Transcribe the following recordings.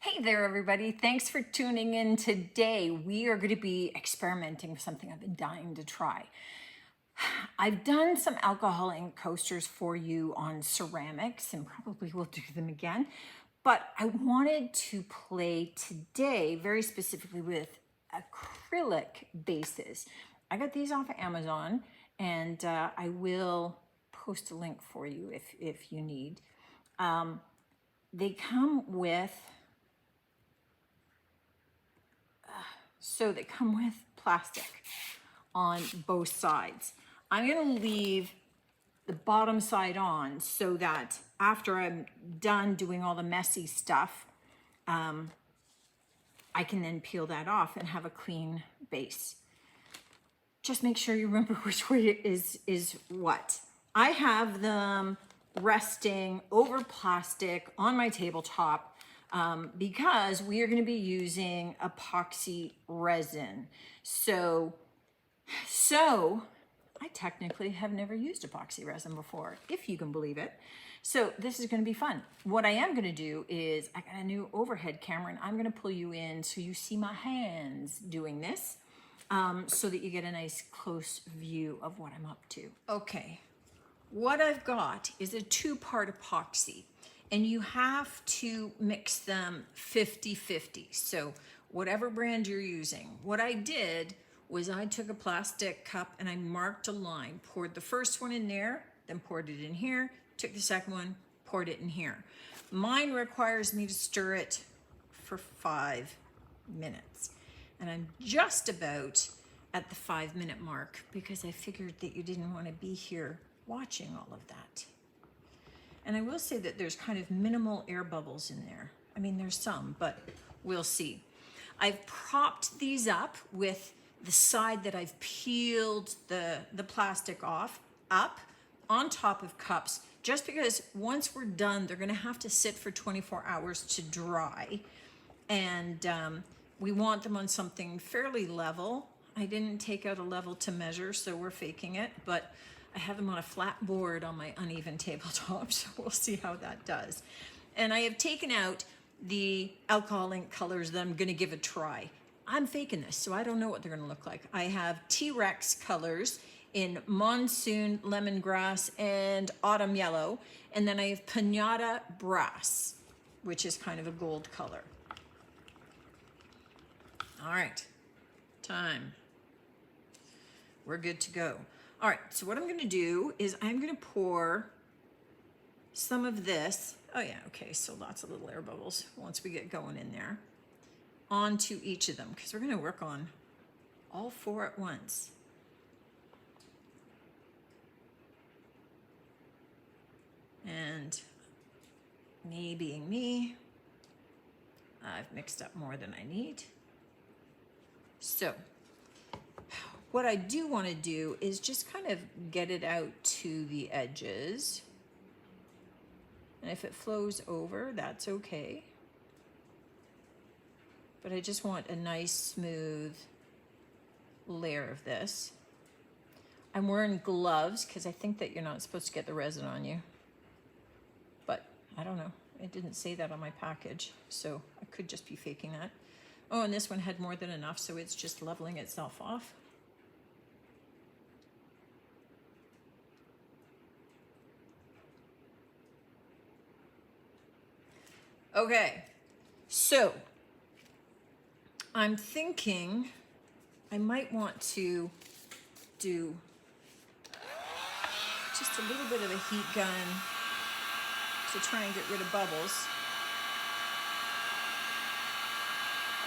Hey there, everybody. Thanks for tuning in today. We are going to be experimenting with something I've been dying to try. I've done some alcohol ink coasters for you on ceramics and probably will do them again. But I wanted to play today very specifically with acrylic bases. I got these off of Amazon and I will post a link for you if you need. They come with plastic on both sides. I'm going to leave the bottom side on so that after I'm done doing all the messy stuff, I can then peel that off and have a clean base. Just make sure you remember which way is what. I have them resting over plastic on my tabletop because we are going to be using epoxy resin. So I technically have never used epoxy resin before, if you can believe it. So this is going to be fun. What I am going to do is I got a new overhead camera and I'm going to pull you in so you see my hands doing this so that you get a nice close view of what I'm up to. Okay, what I've got is a two-part epoxy and you have to mix them 50-50. So whatever brand you're using. What I did was I took a plastic cup and I marked a line, poured the first one in there, then poured it in here, took the second one, poured it in here. Mine requires me to stir it for 5 minutes. And I'm just about at the 5-minute mark because I figured that you didn't want to be here watching all of that. And I will say that there's kind of minimal air bubbles in there. I mean, there's some, but we'll see. I've propped these up with the side that I've peeled the plastic off up on top of cups, just because once we're done, they're gonna have to sit for 24 hours to dry. And we want them on something fairly level. I didn't take out a level to measure, so we're faking it, but I have them on a flat board on my uneven tabletop, so we'll see how that does. And I have taken out the alcohol ink colors that I'm gonna give a try. I'm faking this, so I don't know what they're gonna look like. I have T-Rex colors in Monsoon, Lemongrass, and Autumn Yellow. And then I have Pinata Brass, which is kind of a gold color. All right, time. We're good to go. All right, so what I'm gonna do is I'm gonna pour some of this, oh yeah, okay, so lots of little air bubbles once we get going in there, onto each of them, because we're gonna work on all 4 at once. And me being me, I've mixed up more than I need. So what I do want to do is just kind of get it out to the edges. And if it flows over, that's okay. But I just want a nice smooth layer of this. I'm wearing gloves because I think that you're not supposed to get the resin on you. But I don't know. It didn't say that on my package, so I could just be faking that. Oh, and this one had more than enough, so it's just leveling itself off. Okay, so I'm thinking I might want to do just a little bit of a heat gun to try and get rid of bubbles.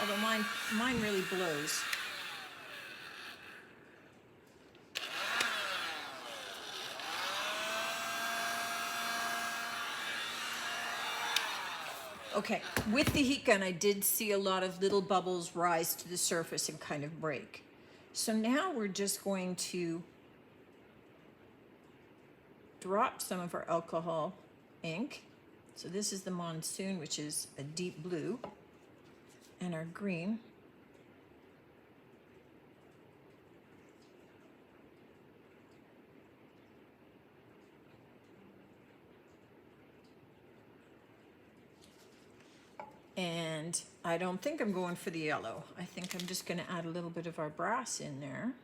Although mine really blows. Okay, with the heat gun, I did see a lot of little bubbles rise to the surface and kind of break. So now we're just going to drop some of our alcohol ink. So this is the Monsoon, which is a deep blue, and our green. And And I don't think I'm going for the yellow. I think I'm just gonna add a little bit of our brass in there.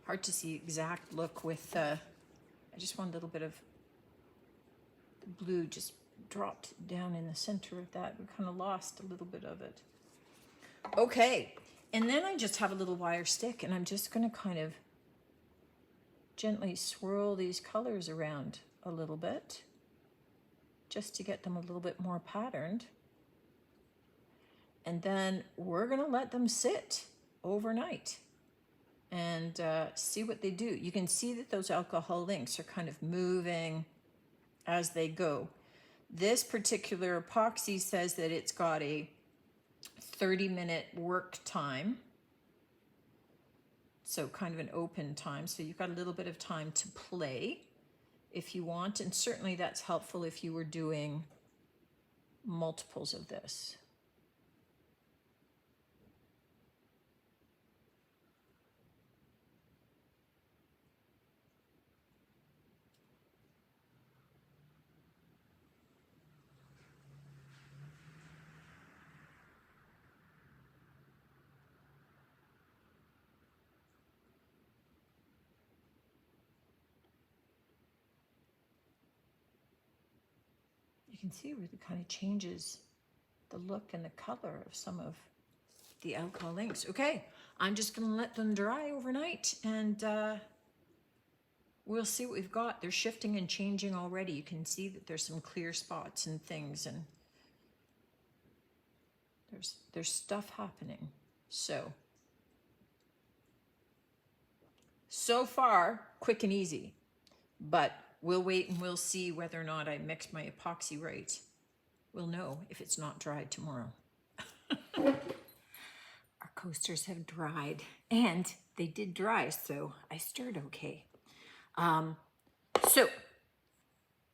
Hard to see exact look with, I just want a little bit of the blue just dropped down in the center of that. We kind of lost a little bit of it. Okay, and then I just have a little wire stick and I'm just gonna kind of gently swirl these colors around a little bit just to get them a little bit more patterned. And then we're gonna let them sit overnight and see what they do. You can see that those alcohol inks are kind of moving as they go. This particular epoxy says that it's got a 30-minute work time. So kind of an open time. So you've got a little bit of time to play if you want. And certainly that's helpful if you were doing multiples of this. You can see where it kind of changes the look and the color of some of the alcohol inks. Okay, I'm just gonna let them dry overnight and we'll see what we've got. They're shifting and changing already. You can see that there's some clear spots and things, and there's stuff happening. So far, quick and easy, but we'll wait and we'll see whether or not I mixed my epoxy right. We'll know if it's not dried tomorrow. Our coasters have dried, and they did dry, so I stirred okay. So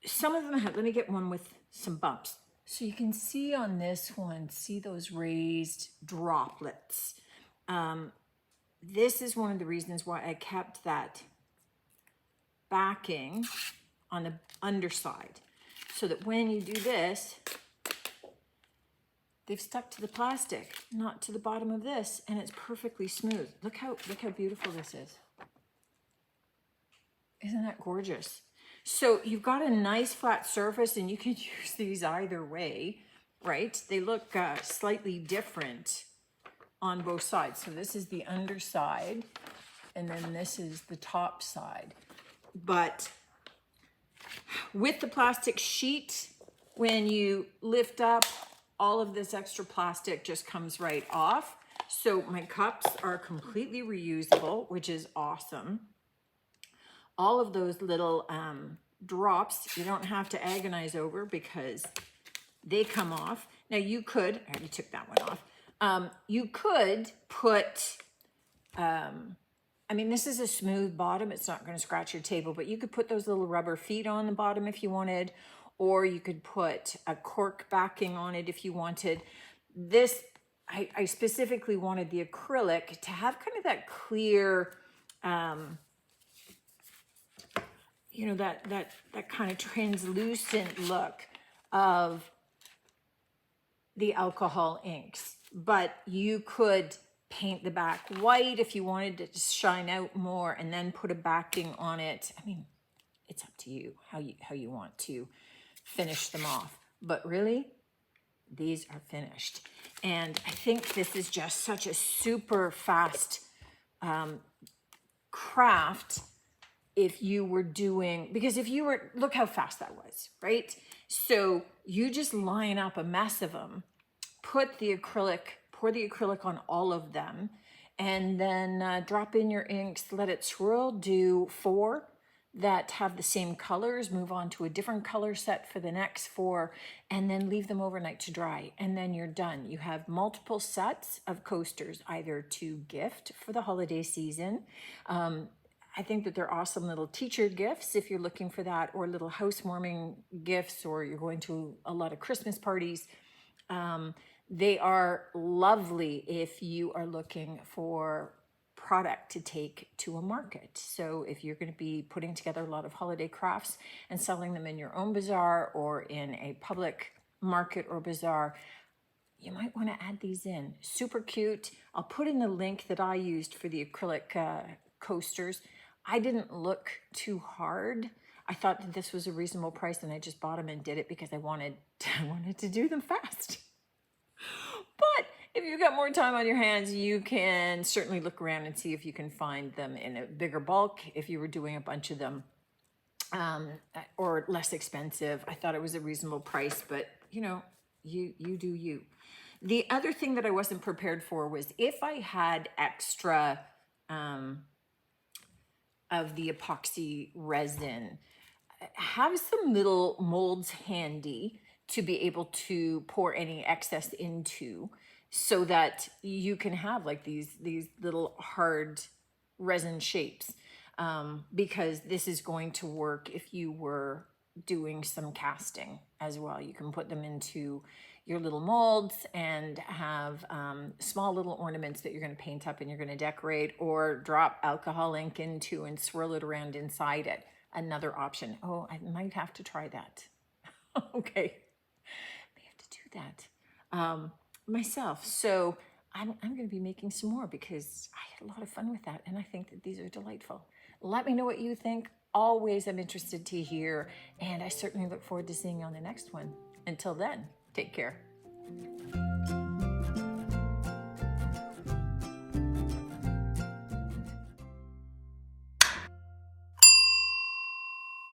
some of them have, let me get one with some bumps. So you can see on this one, see those raised droplets. This is one of the reasons why I kept that backing on the underside, so that when you do this, they've stuck to the plastic, not to the bottom of this, and it's perfectly smooth. Look how beautiful this is. Isn't that gorgeous? So you've got a nice flat surface, and you can use these either way, right? They look slightly different on both sides. So this is the underside, and then this is the top side. But with the plastic sheet, when you lift up, all of this extra plastic just comes right off. So my cups are completely reusable, which is awesome. All of those little drops, you don't have to agonize over because they come off. Now you could, I already took that one off. You could put, I mean, this is a smooth bottom. It's not going to scratch your table, but you could put those little rubber feet on the bottom if you wanted, or you could put a cork backing on it if you wanted. This, I specifically wanted the acrylic to have kind of that clear, you know, that kind of translucent look of the alcohol inks. But you could paint the back white if you wanted it to shine out more, and then put a backing on it. I mean, it's up to you how you want to finish them off. But really, these are finished. And I think this is just such a super fast craft if you were doing, because if you were, look how fast that was, right? So you just line up a mess of them, put the acrylic, pour the acrylic on all of them, and then drop in your inks, let it swirl, do 4 that have the same colors, move on to a different color set for the next 4, and then leave them overnight to dry, and then you're done. You have multiple sets of coasters, either to gift for the holiday season, I think that they're awesome little teacher gifts if you're looking for that, or little housewarming gifts, or you're going to a lot of Christmas parties. They are lovely if you are looking for product to take to a market. So if you're going to be putting together a lot of holiday crafts and selling them in your own bazaar or in a public market or bazaar, you might want to add these in. Super cute. I'll put in the link that I used for the acrylic coasters. I didn't look too hard. I thought that this was a reasonable price, and I just bought them and did it because I wanted to do them fast. But if you've got more time on your hands, you can certainly look around and see if you can find them in a bigger bulk if you were doing a bunch of them, or less expensive. I thought it was a reasonable price, but you know, you do you. The other thing that I wasn't prepared for was if I had extra of the epoxy resin, have some little molds handy to be able to pour any excess into, so that you can have like these little hard resin shapes, because this is going to work if you were doing some casting as well. You can put them into your little molds and have small little ornaments that you're going to paint up and you're going to decorate, or drop alcohol ink into and swirl it around inside it. Another option. Oh, I might have to try that. Okay, I may have to do that myself. So I'm going to be making some more because I had a lot of fun with that, and I think that these are delightful. Let me know what you think. Always I'm interested to hear, and I certainly look forward to seeing you on the next one. Until then, take care.